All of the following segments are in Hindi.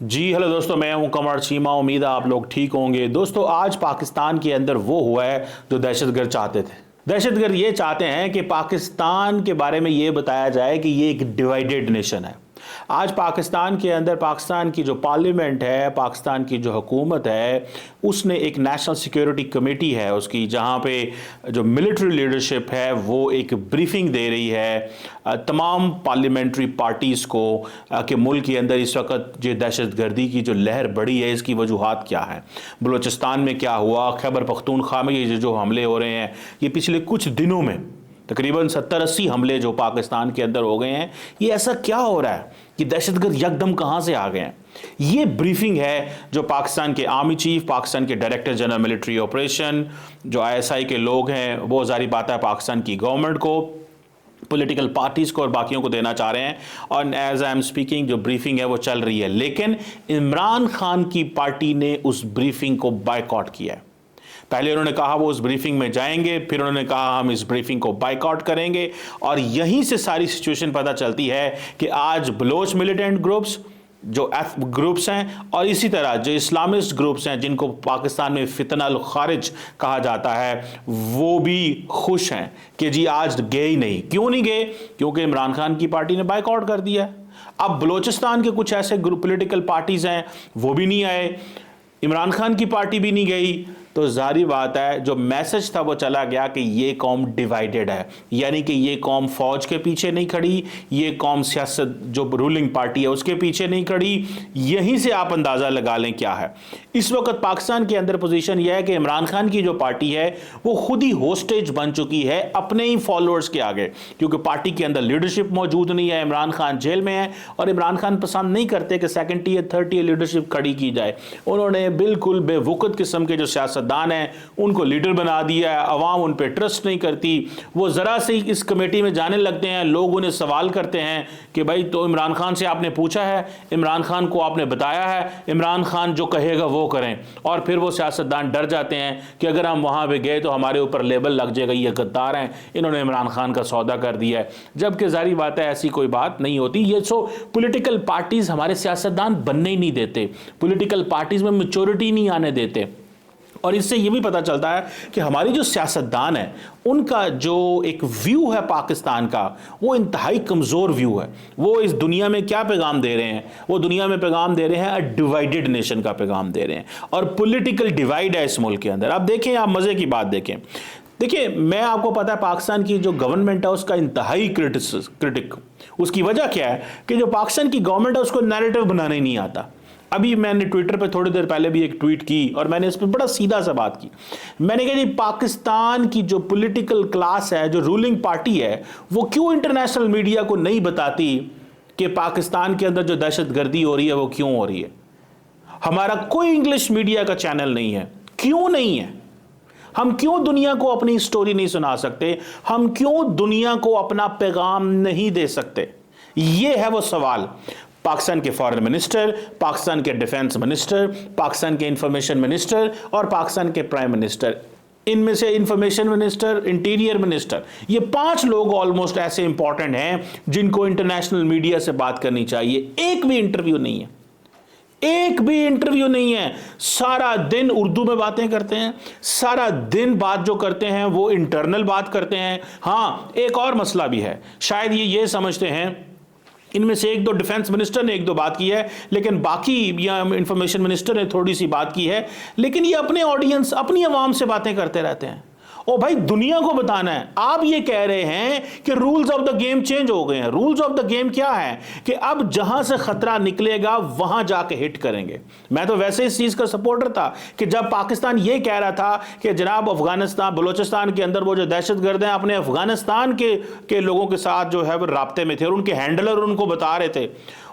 जी हेलो दोस्तों, मैं हूं कमर चीमा। उम्मीद है आप लोग ठीक होंगे। दोस्तों, आज पाकिस्तान के अंदर वो हुआ है जो दहशतगर्द चाहते थे। दहशतगर्द ये चाहते हैं कि पाकिस्तान के बारे में ये बताया जाए कि ये एक डिवाइडेड नेशन है। आज पाकिस्तान के अंदर पाकिस्तान की जो पार्लियामेंट है, पाकिस्तान की जो हुकूमत है, उसने एक नेशनल सिक्योरिटी कमेटी है उसकी, जहां पे जो मिलिट्री लीडरशिप है वो एक ब्रीफिंग दे रही है तमाम पार्लियामेंट्री पार्टीज़ को कि मुल्क के अंदर इस वक्त जो दहशतगर्दी की जो लहर बढ़ी है इसकी वजूहात क्या है। बलूचिस्तान में क्या हुआ, खैबर पख्तूनख्वा में ये जो हमले हो रहे हैं, ये पिछले कुछ दिनों में तकरीबन 70-80 हमले जो पाकिस्तान के अंदर हो गए हैं, ये ऐसा क्या हो रहा है कि दहशतगर्द यकदम कहां से आ गए हैं। ये ब्रीफिंग है जो पाकिस्तान के आर्मी चीफ, पाकिस्तान के डायरेक्टर जनरल मिलिट्री ऑपरेशन, जो आईएसआई के लोग हैं, वो जारी बात है पाकिस्तान की गवर्नमेंट को, पॉलिटिकल पार्टीज को और बाकियों को देना चाह रहे हैं। और एज आई एम स्पीकिंग जो ब्रीफिंग है वो चल रही है, लेकिन इमरान खान की पार्टी ने उस ब्रीफिंग को बायकॉट किया है। पहले उन्होंने कहा वो उस ब्रीफिंग में जाएंगे, फिर उन्होंने कहा हम इस ब्रीफिंग को बायकॉट करेंगे। और यहीं से सारी सिचुएशन पता चलती है कि आज बलोच मिलिटेंट ग्रुप्स जो ग्रुप्स हैं और इसी तरह जो इस्लामिस्ट ग्रुप्स हैं जिनको पाकिस्तान में फितनल खारिज कहा जाता है, वो भी खुश हैं कि जी आज गए ही नहीं। क्यों नहीं गए? क्योंकि इमरान खान की पार्टी ने बायकॉट कर दिया है। अब बलोचिस्तान के कुछ ऐसे ग्रुप पॉलिटिकल पार्टीज हैं, वो भी नहीं आए, इमरान खान की पार्टी भी नहीं गई। तो जारी बात है जो मैसेज था वो चला गया कि ये कौम डिवाइडेड है, यानी कि ये कौम फौज के पीछे नहीं खड़ी, ये कौम सियासत जो रूलिंग पार्टी है उसके पीछे नहीं खड़ी। यहीं से आप अंदाज़ा लगा लें क्या है इस वक्त पाकिस्तान के अंदर पोजीशन यह है कि इमरान खान की जो पार्टी है वो खुद ही होस्टेज बन चुकी है अपने ही फॉलोअर्स के आगे, क्योंकि पार्टी के अंदर लीडरशिप मौजूद नहीं है। इमरान खान जेल में है और इमरान खान पसंद नहीं करते कि second tier third tier leadership खड़ी की जाए। उन्होंने बिल्कुल बेवकूफ़ किस्म के जो सियासतदान हैं उनको लीडर बना दिया है। अवाम उन पर ट्रस्ट नहीं करती। वो ज़रा से इस कमेटी में जाने लगते हैं, लोग उन्हें सवाल करते हैं कि भाई तो इमरान खान से आपने पूछा है, इमरान खान को आपने बताया है, इमरान खान जो कहेगा वो करें। और फिर वो सियासतदान डर जाते हैं कि अगर हम वहाँ पे गए तो हमारे ऊपर लेबल लग जाएगा, ये गद्दार हैं, इन्होंने इमरान खान का सौदा कर दिया है। जबकि जारी बात है ऐसी कोई बात नहीं होती। ये सो पॉलिटिकल पार्टीज हमारे सियासतदान बनने ही नहीं देते, पॉलिटिकल पार्टीज में मैच्योरिटी नहीं आने देते। और इससे ये भी पता चलता है कि हमारी जो सियासतदान है उनका जो एक व्यू है पाकिस्तान का, वो इंतहाई कमज़ोर व्यू है। वो इस दुनिया में क्या पैगाम दे रहे हैं? वो दुनिया में पैगाम दे रहे हैं अ डिवाइडेड नेशन का पैगाम दे रहे हैं, और पॉलिटिकल डिवाइड है इस मुल्क के अंदर। अब देखें, आप मज़े की बात देखें। देखिए, मैं आपको पता है पाकिस्तान की जो गवर्नमेंट है उसका इंतहाई क्रिटिक। उसकी वजह क्या है कि जो पाकिस्तान की गवर्नमेंट है उसको नैरेटिव बनाने ही नहीं आता। अभी मैंने ट्विटर पे थोड़ी देर पहले भी एक ट्वीट की और मैंने इस पर बड़ा सीधा सा बात की। मैंने कहा जी, पाकिस्तान की जो पॉलिटिकल क्लास है, जो रूलिंग पार्टी है, वो क्यों इंटरनेशनल मीडिया को नहीं बताती कि पाकिस्तान के अंदर जो दहशतगर्दी हो रही है वो क्यों हो रही है? हमारा कोई इंग्लिश मीडिया का चैनल नहीं है। क्यों नहीं है? हम क्यों दुनिया को अपनी स्टोरी नहीं सुना सकते? हम क्यों दुनिया को अपना पैगाम नहीं दे सकते? ये है वो सवाल। पाकिस्तान के फॉरेन मिनिस्टर, पाकिस्तान के डिफेंस मिनिस्टर, पाकिस्तान के इंफॉर्मेशन मिनिस्टर और पाकिस्तान के प्राइम मिनिस्टर, इनमें से इंफॉर्मेशन मिनिस्टर, इंटीरियर मिनिस्टर, ये 5 लोग ऑलमोस्ट ऐसे इंपॉर्टेंट हैं जिनको इंटरनेशनल मीडिया से बात करनी चाहिए। एक भी इंटरव्यू नहीं है, एक भी इंटरव्यू नहीं है। सारा दिन उर्दू में बातें करते हैं, सारा दिन बात जो करते हैं वो इंटरनल बात करते हैं। हाँ, एक और मसला भी है, शायद ये समझते हैं, इनमें से 1-2 डिफेंस मिनिस्टर ने 1-2 बात की है, लेकिन बाकी या इंफॉर्मेशन मिनिस्टर ने थोड़ी सी बात की है, लेकिन ये अपने ऑडियंस, अपनी आवाम से बातें करते रहते हैं। ओ भाई, दुनिया को बताना है। आप ये कह रहे हैं कि rules of the game change हो गए हैं। रूल्स ऑफ द गेम क्या है कि अब जहां से खतरा निकलेगा वहां जाके हिट करेंगे। मैं तो वैसे इस चीज का सपोर्टर था कि जब पाकिस्तान ये कह रहा था कि जनाब अफगानिस्तान, बलोचिस्तान के अंदर वो जो दहशतगर्द हैं अपने अफगानिस्तान के लोगों के साथ जो है वो राब्ते में थे और उनके हैंडलर उनको बता रहे थे।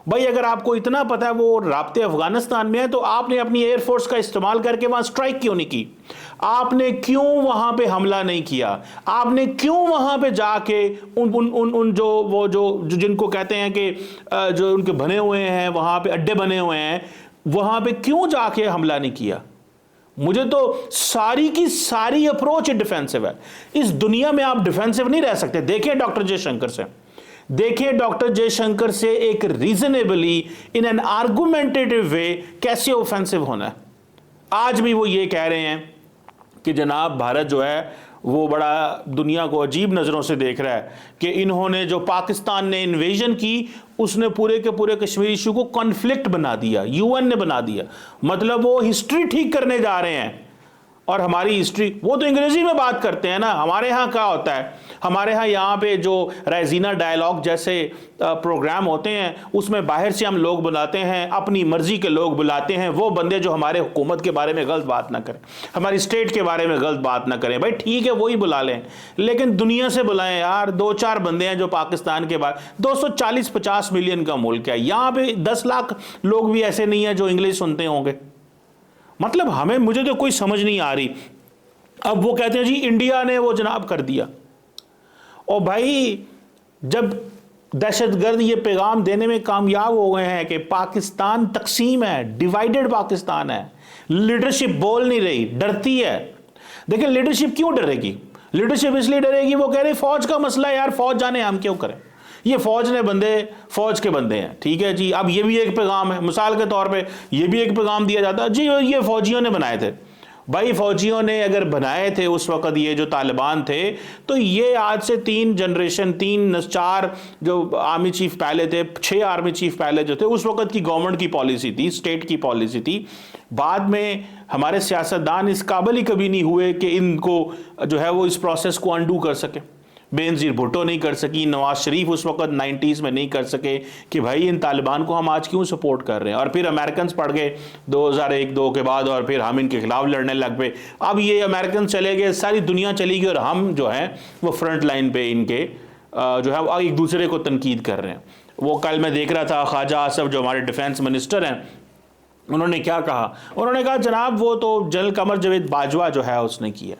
भाई, अगर आपको इतना पता है वो राब्ते अफगानिस्तान में है तो आपने अपनी एयरफोर्स का इस्तेमाल करके वहां स्ट्राइक क्यों नहीं की? आपने क्यों वहां पे हमला नहीं किया? आपने क्यों वहां पे जाके उन जो जिनको कहते हैं कि जो उनके बने हुए हैं वहां पे अड्डे बने हुए हैं, वहां पे क्यों जाके हमला नहीं किया? मुझे तो सारी की सारी अप्रोच डिफेंसिव है। इस दुनिया में आप डिफेंसिव नहीं रह सकते। देखिए डॉक्टर जयशंकर से, देखिए डॉक्टर जयशंकर से एक रीजनेबली इन एन आर्गुमेंटेटिव वे कैसे ऑफेंसिव होना है। आज भी वो ये कह रहे हैं कि जनाब भारत जो है वो बड़ा दुनिया को अजीब नज़रों से देख रहा है कि इन्होंने जो पाकिस्तान ने इन्वेजन की उसने पूरे के पूरे कश्मीर इशू को कॉन्फ्लिक्ट बना दिया, यूएन ने बना दिया। मतलब वो हिस्ट्री ठीक करने जा रहे हैं और हमारी हिस्ट्री, वो तो अंग्रेजी में बात करते हैं ना। हमारे यहाँ क्या होता है, हमारे यहाँ पे जो राइजीना डायलॉग जैसे प्रोग्राम होते हैं उसमें बाहर से हम लोग बुलाते हैं, अपनी मर्जी के लोग बुलाते हैं, वो बंदे जो हमारे हुकूमत के बारे में गलत बात ना करें, हमारी स्टेट के बारे में गलत बात ना करें। भाई ठीक है वही बुला लें, लेकिन दुनिया से बुलाएं यार। 2-4 बंदे हैं जो पाकिस्तान के बारे, 240-50 मिलियन का मुल्क है, यहाँ पे 10 लाख लोग भी ऐसे नहीं है जो इंग्लिश सुनते होंगे। मतलब हमें, मुझे तो कोई समझ नहीं आ रही। अब वो कहते हैं जी इंडिया ने वो जनाब कर दिया। और भाई जब दहशतगर्द ये पैगाम देने में कामयाब हो गए हैं कि पाकिस्तान तकसीम है, डिवाइडेड पाकिस्तान है, लीडरशिप बोल नहीं रही, डरती है। देखिए लीडरशिप क्यों डरेगी? लीडरशिप इसलिए डरेगी, वो कह रही फौज का मसला है यार, फौज जाने हम क्यों करें, ये फौज ने बंदे, फौज के बंदे हैं, ठीक है जी। अब ये भी एक पैगाम है, मिसाल के तौर पे ये भी एक पैगाम दिया जाता है जी ये फौजियों ने बनाए थे। भाई फौजियों ने अगर बनाए थे उस वक्त ये जो तालिबान थे, तो ये आज से 3 जनरेशन, 3-4 जो आर्मी चीफ पहले थे, 6 आर्मी चीफ पहले जो थे, उस वक्त की गवर्नमेंट की पॉलिसी थी, स्टेट की पॉलिसी थी। बाद में हमारे सियासतदान इस काबिल ही कभी नहीं हुए कि इनको जो है वो इस प्रोसेस को अनडू कर सके। बेनजीर भुट्टो नहीं कर सकी, नवाज शरीफ उस वक्त 90s में नहीं कर सके कि भाई इन तालिबान को हम आज क्यों सपोर्ट कर रहे हैं। और फिर अमेरिकन पड़ गए 2001-2 के बाद, और फिर हम इनके खिलाफ लड़ने लग पे। अब ये अमेरिकन चले गए, सारी दुनिया चली गई, और हम जो है वो फ्रंट लाइन पे इनके जो है एक दूसरे को तनकीद कर रहे हैं। वो कल मैं देख रहा था ख्वाजा आसफ जो हमारे डिफेंस मिनिस्टर हैं, उन्होंने क्या कहा, उन्होंने कहा जनाब वो तो जनरल कमर जावेद बाजवा जो है उसने किया।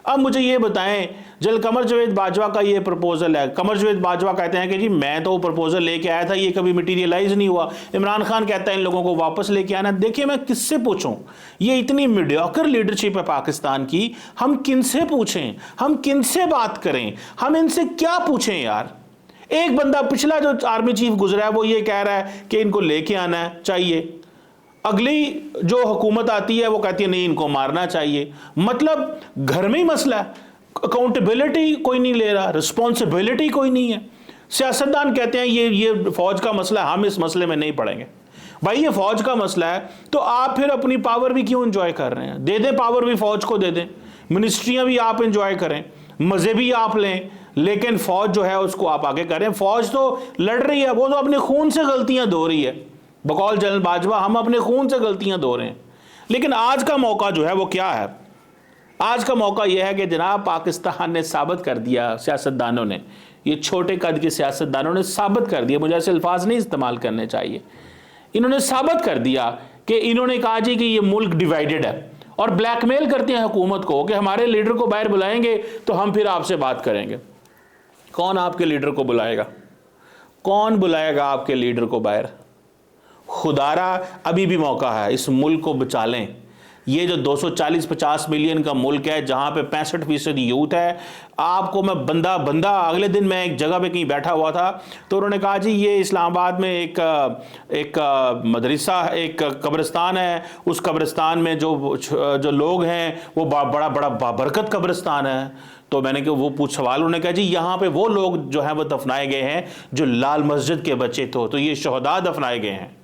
अब मुझे ये बताएं, जनरल कमर जावेद बाजवा का ये प्रपोजल है, कमर जावेद बाजवा कहते हैं कि जी मैं तो प्रपोजल लेके आया था, ये कभी मटीरियलाइज नहीं हुआ। इमरान खान कहता है इन लोगों को वापस लेके आना। देखिए मैं किससे पूछूं, ये इतनी मीडियोकर लीडरशिप है पाकिस्तान की, हम किनसे पूछें, हम किनसे बात करें, हम इनसे क्या पूछें यार। एक बंदा पिछला जो आर्मी चीफ गुजरा है वो ये कह रहा है कि इनको लेके आना चाहिए, अगली जो हुकूमत आती है वो कहती है नहीं इनको मारना चाहिए। मतलब घर में ही मसला है, अकाउंटेबिलिटी कोई नहीं ले रहा, रिस्पॉन्सिबिलिटी कोई नहीं है। सियासतदान कहते हैं ये फौज का मसला है, हम इस मसले में नहीं पड़ेंगे। भाई ये फौज का मसला है तो आप फिर अपनी पावर भी क्यों एंजॉय कर रहे हैं? दे दें पावर भी फौज को दे दें, मिनिस्ट्रियां भी आप एंजॉय करें, मजे भी आप लें, लेकिन फौज जो है उसको आप आगे करें। फौज तो लड़ रही है, वो तो अपने खून से गलतियां धो रही है। बकौल जनरल बाजवा हम अपने खून से गलतियां धो रहे हैं। लेकिन आज का मौका जो है वो क्या है? आज का मौका यह है कि जनाब पाकिस्तान ने साबित कर दिया, सियासतदानों ने, ये छोटे कद के सियासतदानों ने साबित कर दिया, मुझे ऐसे अल्फाज नहीं इस्तेमाल करने चाहिए, इन्होंने साबित कर दिया कि इन्होंने कहा जी कि ये मुल्क डिवाइडेड है, और ब्लैकमेल करते हैं हुकूमत को कि हमारे लीडर को बाहर बुलाएंगे तो हम फिर आपसे बात करेंगे। कौन आपके लीडर को बुलाएगा? कौन बुलाएगा आपके लीडर को बाहर? खुदारा अभी भी मौका है, इस मुल्क को बचा लें। ये जो 240-50 मिलियन का मुल्क है जहां पे 65% यूथ है, आपको मैं बंदा अगले दिन मैं एक जगह पे कहीं बैठा हुआ था तो उन्होंने कहा जी ये इस्लामाबाद में एक मदरसा, एक कब्रिस्तान है, उस कब्रिस्तान में जो लोग हैं वो बड़ा बाबरकत कब्रिस्तान है। तो मैंने कहा वो सवाल, उन्होंने कहा जी यहाँ पे वो लोग जो हैं वो दफनाए गए हैं जो लाल मस्जिद के बच्चे तो ये शहदा दफनाए गए हैं।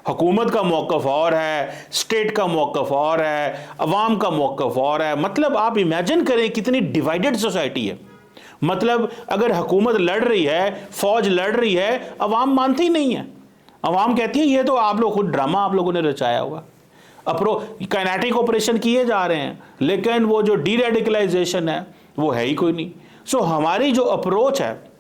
हुकूमत का मौक़िफ़ और है, स्टेट का मौक़िफ़ और है, अवाम का मौक़िफ़ और है। मतलब आप इमेजिन करें कितनी डिवाइडेड सोसाइटी है। मतलब अगर हुकूमत लड़ रही है, फौज लड़ रही है, अवाम मानती ही नहीं है। अवाम कहती है ये तो आप लोग खुद ड्रामा आप लोगों ने रचाया हुआ, काइनेटिक ऑपरेशन किए जा रहे हैं, लेकिन वो जो डी रेडिकलाइजेशन है वो है ही कोई नहीं। सो हमारी जो अप्रोच है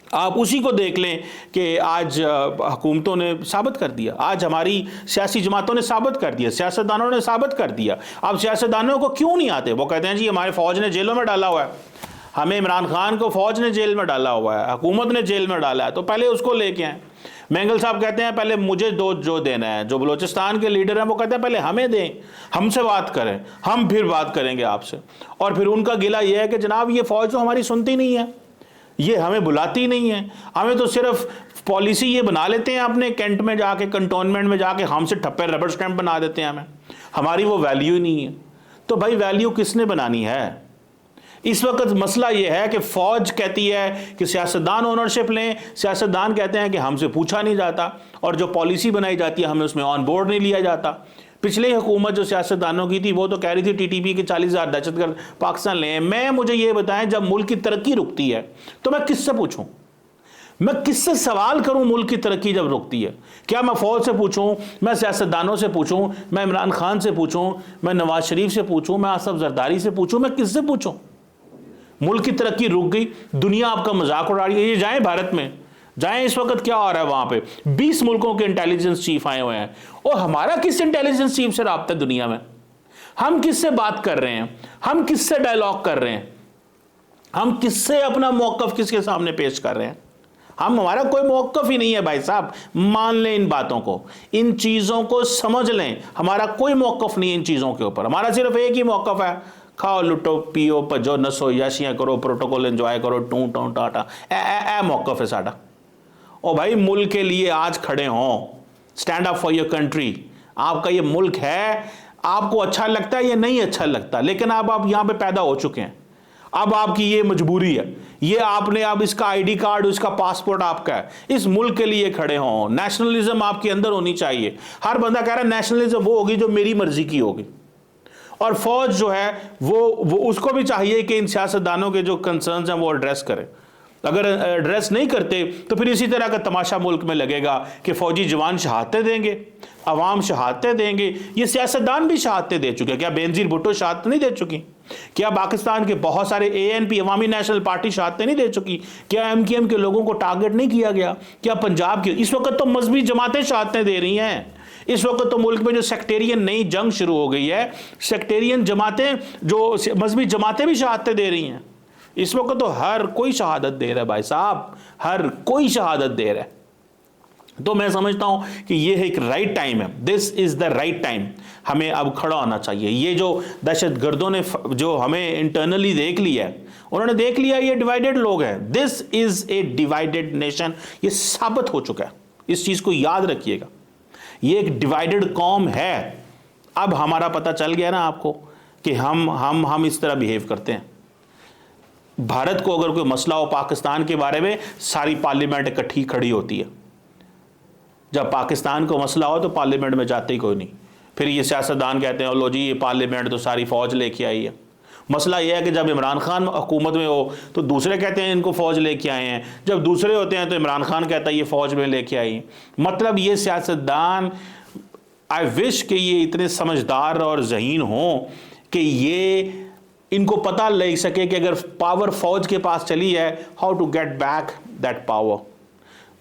आप उसी को देख लें कि आज हुकूमतों ने साबित कर दिया, आज हमारी सियासी जमातों ने साबित कर दिया, सियासतदानों ने साबित कर दिया। अब सियासतदानों को क्यों नहीं आते? वो कहते हैं जी हमारे फौज ने जेलों में डाला हुआ है, हमें इमरान खान को फौज ने जेल में डाला हुआ है, हुकूमत ने जेल में डाला है, तो पहले उसको लेके आए। मैंगल साहब कहते हैं पहले मुझे जो देना है, जो बलोचिस्तान के लीडर हैं वो कहते हैं पहले हमें दें, हमसे बात करें, हम फिर बात करेंगे आपसे। और फिर उनका गिला यह है कि जनाब ये फौज तो हमारी सुनती नहीं है, ये हमें बुलाती नहीं है। हमें तो सिर्फ पॉलिसी ये बना लेते हैं अपने कैंट में जाके, कंटोनमेंट में जाके हमसे ठप्पे रबर स्टैंप बना देते हैं। हमारी वो वैल्यू ही नहीं है। तो भाई वैल्यू किसने बनानी है? इस वक्त मसला यह है कि फौज कहती है कि सियासतदान ओनरशिप लें, सियासतदान कहते हैं कि हमसे पूछा नहीं जाता, और जो पॉलिसी बनाई जाती है हमें उसमें ऑन बोर्ड नहीं लिया जाता। पिछले हुकूमत जो सियासतदानों की थी वो तो कह रही थी टीटीपी के 40,000 दहशतगर्द पाकिस्तान ले। मुझे ये बताएं, जब मुल्क की तरक्की रुकती है तो मैं किससे पूछूं? मैं किससे सवाल करूं? मुल्क की तरक्की जब रुकती है, क्या मैं फौज से पूछूं, मैं सियासतदानों से पूछूं, मैं इमरान खान से पूछूं, मैं नवाज शरीफ से पूछूं, मैं आसफ जरदारी से पूछूं, मैं किससे पूछूं? मुल्क की तरक्की रुक गई, दुनिया आपका मजाक उड़ा रही है। ये जाएं भारत में, जाएं इस वक्त क्या हो रहा है वहां पे, 20 मुल्कों के इंटेलिजेंस चीफ आए हुए हैं, और हमारा किस इंटेलिजेंस चीफ से राब्ता है दुनिया में? हम किससे बात कर रहे हैं? हम किससे डायलॉग कर रहे हैं? हम किससे अपना मौकफ किसके सामने पेश कर रहे हैं? हमारा कोई मौकफ ही नहीं है भाई साहब। मान लें इन बातों को, इन चीजों को समझ लें। हमारा कोई मौकफ नहीं है इन चीजों के ऊपर। हमारा सिर्फ एक ही मौकफ है, खाओ लुटो पियो भजो नसो याशियां करो, प्रोटोकॉल एंजॉय करो, टू टू टाटा, ए मौकफ है साडा। ओ भाई मुल्क के लिए आज खड़े हों, stand up for your country. आपका ये मुल्क है, आपको अच्छा लगता है या नहीं अच्छा लगता, लेकिन आप यहां पे पैदा हो चुके हैं। अब आपकी ये मजबूरी है, ये आपने अब इसका आईडी कार्ड, इसका पासपोर्ट आपका है। इस मुल्क के लिए खड़े हों। नेशनलिज्म आपके अंदर होनी चाहिए। हर बंदा कह रहा है नेशनलिज्म वो होगी जो मेरी मर्जी की होगी, और फौज जो है वो उसको भी चाहिए कि इन सियासतदानों के जो कंसर्न्स हैं वो एड्रेस करे। अगर एड्रेस नहीं करते तो फिर इसी तरह का तमाशा मुल्क में लगेगा कि फौजी जवान शहादतें देंगे, अवाम शहादतें देंगे। ये सियासतदान भी शहादतें दे चुके हैं। क्या बेनजीर भुट्टो शहादत नहीं दे चुकी? क्या पाकिस्तान के बहुत सारे ANP अवामी नेशनल पार्टी शहादतें नहीं दे चुकी? क्या MKM के लोगों को टारगेट नहीं किया गया? क्या पंजाब की इस वक्त तो मजहबी जमातें शहादतें दे रही हैं। इस वक्त तो मुल्क में जो सेक्टेरियन नई जंग शुरू हो गई है, सेक्टेरियन जमातें, जो मजहबी जमातें भी शहादतें दे रही हैं। इस वक्त तो हर कोई शहादत दे रहा है भाई साहब, हर कोई शहादत दे रहा है। तो मैं समझता हूं कि यह एक राइट टाइम है, this is the right time. हमें अब खड़ा होना चाहिए। ये जो दहशतगर्दों ने जो हमें इंटरनली देख लिया है, उन्होंने देख लिया ये डिवाइडेड लोग हैं। This is a divided nation. ये साबित हो चुका है, इस चीज को याद रखिएगा। ये एक डिवाइडेड कौम है। अब हमारा पता चल गया ना आपको कि हम इस तरह बिहेव करते हैं। भारत को अगर कोई मसला हो पाकिस्तान के बारे में, सारी पार्लियामेंट इकट्ठी खड़ी होती है। जब पाकिस्तान को मसला हो तो पार्लियामेंट में जाते ही कोई नहीं। फिर ये सियासतदान कहते हैं लो जी ये पार्लियामेंट तो सारी फौज लेके आई है। मसला यह है कि जब इमरान खान हुकूमत में हो तो दूसरे कहते हैं इनको फौज लेके आए हैं, जब दूसरे होते हैं तो इमरान खान कहता है ये फौज में लेके आई। मतलब ये सियासतदान, आई विश कि ये इतने समझदार और ज़हीन हों कि ये इनको पता लग सके कि अगर पावर फौज के पास चली है, how to get back that power,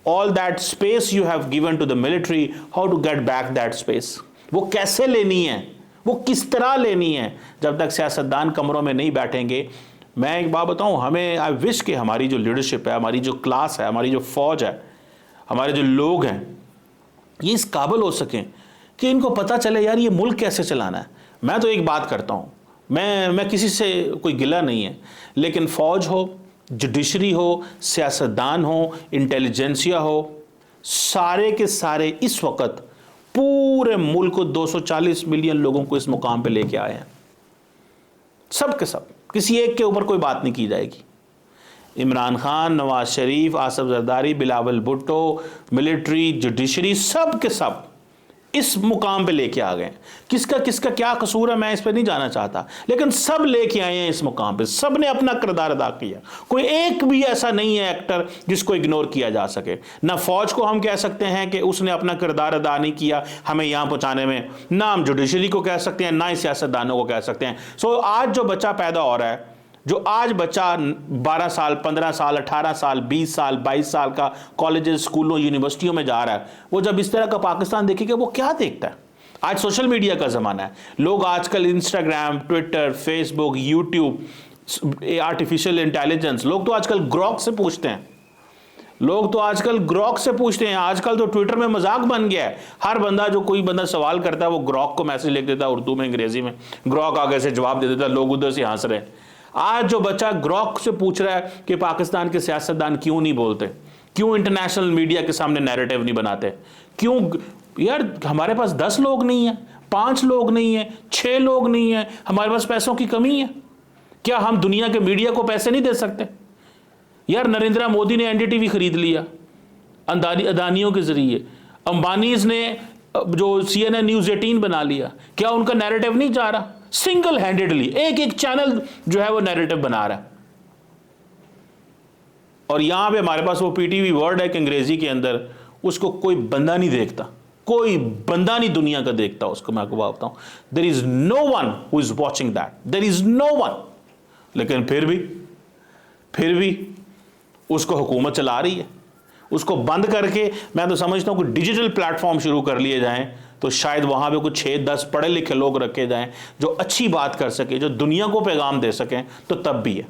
all that space you have given to the military, how to get back that space. वो कैसे लेनी है, वो किस तरह लेनी है। जब तक सियासतदान कमरों में नहीं बैठेंगे, मैं एक बात बताऊं, हमें आई विश कि हमारी जो लीडरशिप है, हमारी जो क्लास है, हमारी जो फौज है, हमारे जो लोग हैं, ये इस काबिल हो सकें कि इनको पता चले यार ये मुल्क कैसे चलाना है। मैं तो एक बात करता हूं, मैं किसी से कोई गिला नहीं है, लेकिन फौज हो, जुडिशरी हो, सियासतदान हो, इंटेलिजेंसिया हो, सारे के सारे इस वक्त पूरे मुल्क को 240 मिलियन लोगों को इस मुकाम पे लेके आए हैं। सब के सब, किसी एक के ऊपर कोई बात नहीं की जाएगी। इमरान खान, नवाज शरीफ, आसफ जरदारी, बिलावल भुट्टो, मिलिट्री, जुडिशरी, सब के सब इस मुकाम पे लेके आ गए। किसका किसका क्या कसूर है मैं इस पे नहीं जाना चाहता, लेकिन सब लेके आए हैं इस मुकाम पे। सब ने अपना किरदार अदा किया। कोई एक भी ऐसा नहीं है एक्टर जिसको इग्नोर किया जा सके। ना फौज को हम कह सकते हैं कि उसने अपना किरदार अदा नहीं किया हमें यहां पहुंचाने में, ना हम जुडिशरी को कह सकते हैं, ना ही सियासतदानों को कह सकते हैं। सो आज जो बच्चा पैदा हो रहा है, जो आज बच्चा 12 साल, 15 साल, 18 साल, 20 साल, 22 साल का कॉलेजेस, स्कूलों, यूनिवर्सिटियों में जा रहा है, वो जब इस तरह का पाकिस्तान देखेगा वो क्या देखता है। आज सोशल मीडिया का ज़माना है। लोग आजकल Instagram, Twitter, Facebook, YouTube, artificial intelligence, लोग तो आजकल ग्रॉक से पूछते हैं। आजकल तो ट्विटर में मजाक बन गया है। हर बंदा, जो कोई बंदा सवाल करता है वो ग्रॉक को मैसेज लिख देता है, उर्दू में, अंग्रेजी में, ग्रॉक आगे से जवाब दे देता है, लोग उधर से हंस रहे हैं। आज जो बच्चा ग्रॉक से पूछ रहा है कि पाकिस्तान के सियासतदान क्यों नहीं बोलते, क्यों इंटरनेशनल मीडिया के सामने नैरेटिव नहीं बनाते, क्यों यार हमारे पास 10 लोग नहीं है, 5 लोग नहीं है, 6 लोग नहीं है, हमारे पास पैसों की कमी है? क्या हम दुनिया के मीडिया को पैसे नहीं दे सकते? यार नरेंद्र मोदी ने एनडीटीवी खरीद लिया अदानियों के जरिए, अंबानीज ने जो CNN न्यूज 18 बना लिया, क्या उनका नैरेटिव नहीं जा रहा? सिंगल हैंडेडली एक एक चैनल जो है वो नैरेटिव बना रहा है। और यहां पे हमारे पास वो PTV वर्ड है कि अंग्रेजी के अंदर, उसको कोई बंदा नहीं देखता, कोई बंदा नहीं दुनिया का देखता उसको। मैं आपको बताता हूं, there is no one who is watching that, there is no one. लेकिन फिर भी उसको हुकूमत चला रही है। उसको बंद करके मैं तो समझता हूं कि डिजिटल प्लेटफॉर्म शुरू कर लिए जाएं, तो शायद वहां पे कुछ 6-10 पढ़े लिखे लोग रखे जाएं जो अच्छी बात कर सके, जो दुनिया को पैगाम दे सकें, तो तब भी है।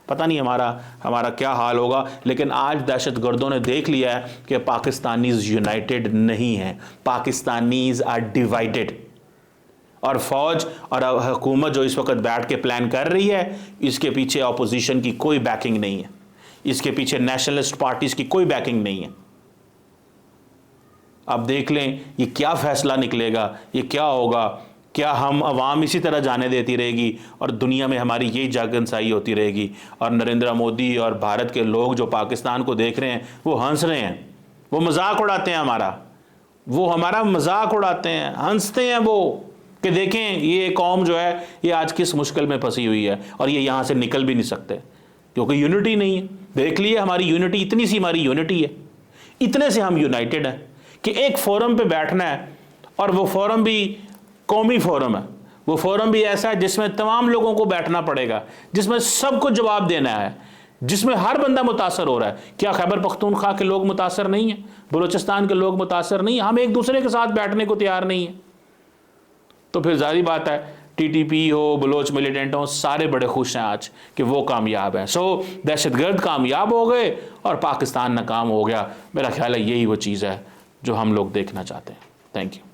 पता नहीं हमारा क्या हाल होगा। लेकिन आज दहशतगर्दों ने देख लिया है कि पाकिस्तानीज यूनाइटेड नहीं है, पाकिस्तानीज आर डिवाइडेड। और फौज और हुकूमत जो इस वक्त बैठ के प्लान कर रही है, इसके पीछे अपोजिशन की कोई बैकिंग नहीं है, इसके पीछे नेशनलिस्ट पार्टीज की कोई बैकिंग नहीं है। अब देख लें ये क्या फैसला निकलेगा, ये क्या होगा। क्या हम अवाम इसी तरह जाने देती रहेगी और दुनिया में हमारी यही जागनसाई होती रहेगी, और नरेंद्र मोदी और भारत के लोग जो पाकिस्तान को देख रहे हैं वो हंस रहे हैं, वो मजाक उड़ाते हैं हमारा मजाक उड़ाते हैं, हंसते हैं वो कि देखें ये कौम जो है ये आज किस मुश्किल में फंसी हुई है और ये यहाँ से निकल भी नहीं सकते क्योंकि यूनिटी नहीं है। देख लिए हमारी यूनिटी, इतनी सी हमारी यूनिटी है, इतने से हम यूनाइटेड हैं कि एक फोरम पे बैठना है, और वो फोरम भी कौमी फोरम है, वो फोरम भी ऐसा है जिसमें तमाम लोगों को बैठना पड़ेगा, जिसमें सबको जवाब देना है, जिसमें हर बंदा मुतासर हो रहा है। क्या खैबर पख्तूनख्वा के लोग मुतासर नहीं है, बलूचिस्तान के लोग मुतासर नहीं है? हम एक दूसरे के साथ बैठने को तैयार नहीं है। तो फिर जारी बात है TTP हो, बलोच मिलिटेंट हो, सारे बड़े खुश हैं आज कि वो कामयाब हैं। सो दहशतगर्द कामयाब हो गए और पाकिस्तान नाकाम हो गया। मेरा ख्याल है यही वो चीज़ है जो हम लोग देखना चाहते हैं। Thank you.